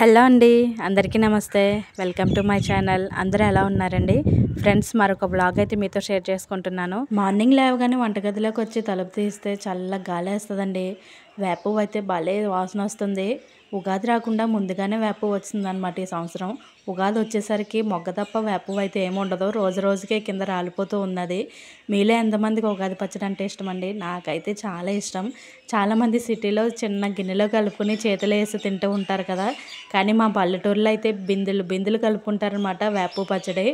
Hello అండి, అందరికీ నమస్తే. Welcome to my channel. అందరూ ఎలా ఉన్నారండి ఫ్రెండ్స్? మరొక బ్లాగ్ అయితే మీతో షేర్ చేసుకుంటున్నాను. మార్నింగ్ లేవగానే వంటగదిలోకి వచ్చి తలుపు తీస్తే చల్ల గాలి వేస్తుందండి. వేప పువ్వు అయితే భలే వాసన వస్తుంది. ఉగాది రాకుండా ముందుగానే వేప పువ్వు వచ్చిందనమాట ఈ సంవత్సరం. ఉగాది వచ్చేసరికి మొగ్గ తప్ప వేప పువ్వు అయితే ఏముండదు. రోజు రోజుకే కింద రాలిపోతూ ఉన్నది. మీలో ఎంతమందికి ఉగాది పచ్చడి అంటే ఇష్టం అండి? నాకైతే చాలా ఇష్టం. చాలామంది సిటీలో చిన్న గిన్నెలో కలుపుకొని చేతిలో వేసి తింటూ ఉంటారు కదా, కానీ మా పల్లెటూరులో అయితే బిందెలు బిందెలు కలుపుకుంటారనమాట వేప పచ్చడి.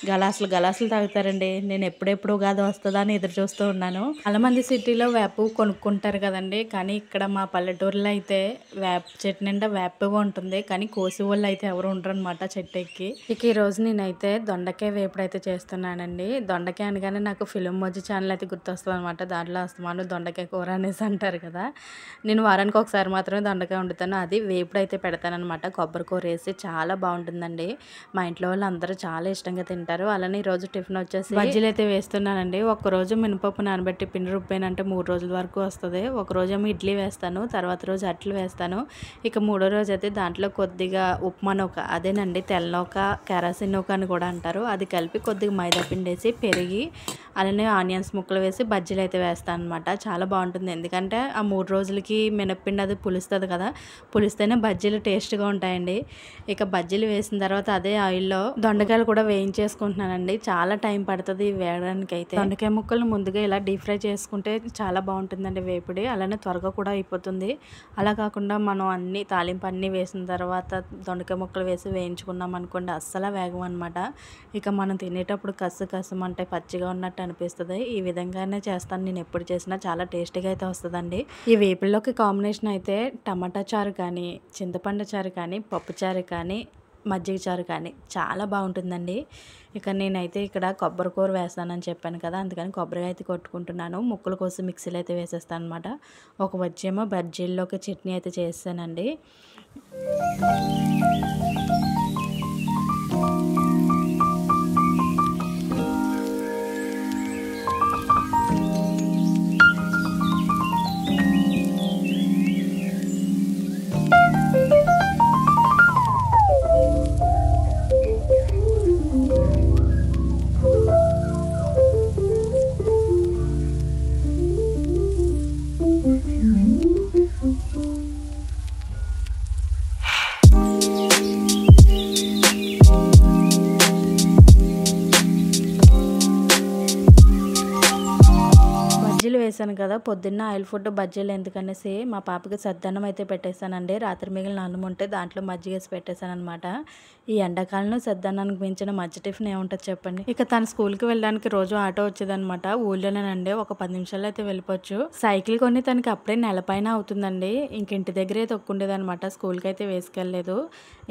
గలాసులు గలాసులు తాగుతారండి. నేను ఎప్పుడెప్పుడు ఉగాది వస్తుందా అని ఎదురు చూస్తూ ఉన్నాను. చాలామంది సిటీలో వేప కొనుక్కుంటారు కదండి, కానీ ఇక్కడ మా పల్లెటూరులో అయితే వేప చెట్టు నిండా వేప పువ్వు ఉంటుంది, కానీ కోసి వాళ్ళు అయితే ఎవరు ఉండరు అనమాట చెట్టు ఎక్కి. ఇక ఈరోజు నేనైతే దొండకాయ వేపుడు అయితే చేస్తున్నానండి. దొండకాయ అనగానే నాకు ఫిలిం మోజీ ఛానల్ అయితే గుర్తొస్తుంది అనమాట. దాంట్లో అస్తమాను దొండకాయ కూర అనేసి అంటారు కదా. నేను వారానికి ఒకసారి మాత్రమే దొండకాయ వండుతాను, అది వేపుడు అయితే పెడతానమాట. కొబ్బరి కూర వేసి చాలా బాగుంటుందండి. మా ఇంట్లో వాళ్ళు అందరూ చాలా ఇష్టంగా తింటారు. అలానే ఈరోజు టిఫిన్ వచ్చేసి బజ్జీలు అయితే వేస్తున్నానండి. ఒక్కరోజు మినపప్పు నానబెట్టి పిండి రుబ్బానంటే 3 రోజుల వరకు వస్తుంది. ఒక రోజేమో ఇడ్లీ వేస్తాను, తర్వాత రోజు అట్లు వేస్తాను. ఇక మూడో రోజు అయితే దాంట్లో కొద్దిగా ఉప్మా నూక, అదేనండి తెల్లనూక, కెరాసిన్ నూక అని కూడా అంటారు, అది కలిపి కొద్దిగా మైదా పిండి వేసి పెరిగి అలానే ఆనియన్స్ ముక్కలు వేసి బజ్జీలు అయితే వేస్తాను అనమాట. చాలా బాగుంటుంది, ఎందుకంటే ఆ 3 రోజులకి మినప్పిండి అది పులుస్తుంది కదా, పులిస్తేనే బజ్జీలు టేస్ట్గా ఉంటాయండి. ఇక బజ్జీలు వేసిన తర్వాత అదే ఆయిల్లో దొండకాయలు కూడా వేయించేసుకుంటున్నానండి. చాలా టైం పడుతుంది వేయడానికి అయితే. దొండకాయ ముక్కలు ముందుగా ఇలా డీప్ ఫ్రై చేసుకుంటే చాలా బాగుంటుందండి వేపుడి, అలానే త్వరగా కూడా అయిపోతుంది. అలా కాకుండా మనం అన్ని తాలింపు అన్నీ వేసిన తర్వాత దొండకాయ ముక్కలు వేసి వేయించుకున్నాం అనుకోండి, అస్సలు వేగం అనమాట. ఇక మనం తినేటప్పుడు కసం అంటే పచ్చిగా ఉన్నట్టు అనిపిస్తుంది. ఈ విధంగానే చేస్తాను నేను ఎప్పుడు చేసినా, చాలా టేస్టీగా అయితే వస్తుందండి. ఈ వేపుల్లోకి కాంబినేషన్ అయితే టమాటా చారు కానీ, చింతపండు చారు కానీ, పప్పు చారు కానీ, మజ్జిగ చారు కానీ చాలా బాగుంటుందండి. ఇక నేనైతే ఇక్కడ కొబ్బరి కూర వేస్తానని చెప్పాను కదా, అందుకని కొబ్బరి అయితే కొట్టుకుంటున్నాను. ముక్కల కోసం మిక్సీలో అయితే వేసేస్తాను అనమాట. ఒక వచ్చేమో బజ్జీల్లోకి చట్నీ అయితే చేస్తానండి. బజ్జీలు వేసాను కదా, పొద్దున్న ఆయిల్ ఫుడ్ బజ్జీలు ఎందుకనేసి మా పాపకి సద్దన్నం అయితే పెట్టేశానండి. రాత్రి మిగిలిన అన్నం ఉంటే దాంట్లో మజ్జిగ వేసి పెట్టేశాను అనమాట. ఈ ఎండాకాలంలో సద్దన్నానికి మించిన మజ్జి టిఫిన్ ఏముంటుంది చెప్పండి. ఇక తన స్కూల్కి వెళ్ళడానికి రోజు ఆటో వచ్చేదనమాట. ఊళ్ళోనేనండి, ఒక 10 నిమిషాల్లో అయితే వెళ్ళిపోవచ్చు. సైకిల్ కొని తనకి అప్పుడే నెలపైన అవుతుందండి. ఇంక ఇంటి దగ్గరే తొక్కుండేది అనమాట, స్కూల్కి అయితే వేసుకెళ్ళలేదు.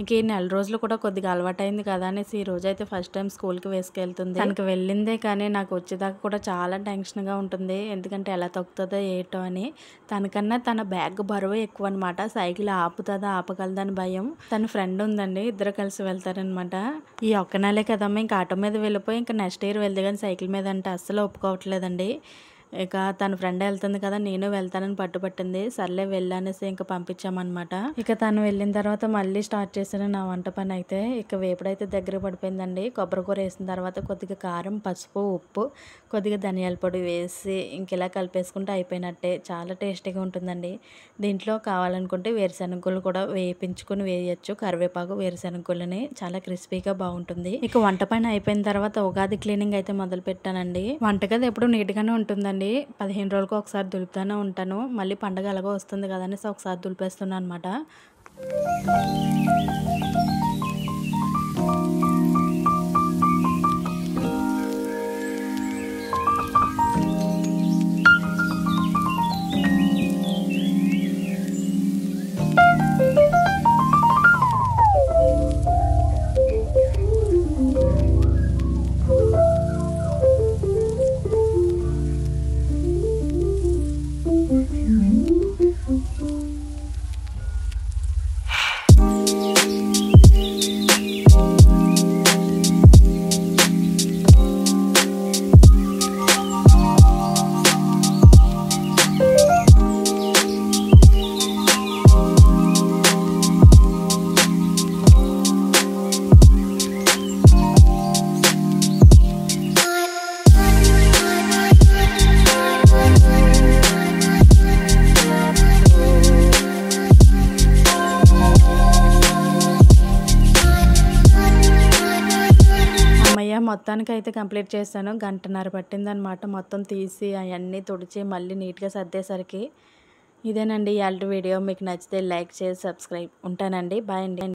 ఇంక ఈ నెల రోజులు కూడా కొద్దిగా అలవాటైంది కదా అనేసి ఈ రోజు అయితే ఫస్ట్ టైం స్కూల్కి వేసుకెళ్తుంది. తనకి వెళ్ళిందే కానీ నాకు వచ్చేదాకా కూడా చాలా టెన్షన్గా ఉంటుంది, ఎందుకంటే ఎలా తొక్కుతుందో ఏటో అని. తనకన్నా తన బ్యాగ్ బరువు ఎక్కువ అనమాట. సైకిల్ ఆపుతుందా ఆపగలదా అని భయం. తన ఫ్రెండ్ ఉందండి, ఇద్దరు కలిసి వెళ్తారనమాట. ఈ ఒక్క నెలే కదమ్మా, ఇంకా ఆటో మీద వెళ్ళిపోయి ఇంకా నెక్స్ట్ ఇయర్ వెళ్తే కానీ సైకిల్ మీద అంటే అస్సలు ఒప్పుకోవట్లేదండి. ఇక తన ఫ్రెండ్ వెళ్తుంది కదా, నేను వెళ్తానని పట్టుబట్టింది. సర్లే వెళ్ళనేసి ఇంకా పంపించామన్నమాట. ఇక తను వెళ్ళిన తర్వాత మళ్ళీ స్టార్ట్ చేశాను నా వంట పని అయితే. ఇక వేపుడైతే దగ్గర పడిపోయిందండి. కొబ్బరి కూర వేసిన తర్వాత కొద్దిగా కారం, పసుపు, ఉప్పు, కొద్దిగా ధనియాల పొడి వేసి ఇంక ఇలా కలిపేసుకుంటే అయిపోయినట్టే. చాలా టేస్టీగా ఉంటుందండి. దీంట్లో కావాలనుకుంటే వేరుశనగలు కూడా వేయించుకుని వేయచ్చు, కరివేపాకు, వేరుశనగలని, చాలా క్రిస్పీగా బాగుంటుంది. ఇక వంట పని అయిపోయిన తర్వాత ఉగాది క్లీనింగ్ అయితే మొదలు పెట్టానండి. వంటగది ఎప్పుడు నీట్గానే ఉంటుందండి. 15 రోజులకు ఒకసారి దులుపుతూనే ఉంటాను. మళ్ళీ పండగ ఎలాగో వస్తుంది కదా అనేసి ఒకసారి దులిపేస్తున్నాను అనమాట. మొత్తానికైతే కంప్లీట్ చేశాను. గంటన్నర పట్టిందనమాట మొత్తం తీసి అయన్నీ తుడిచి మళ్ళీ నీట్‌గా సర్దేసరికి. ఇదేనండి ఇయాల్టి వీడియో. మీకు నచ్చితే లైక్ చేసి సబ్స్క్రైబ్. ఉంటానండి. బాయ్ అండి.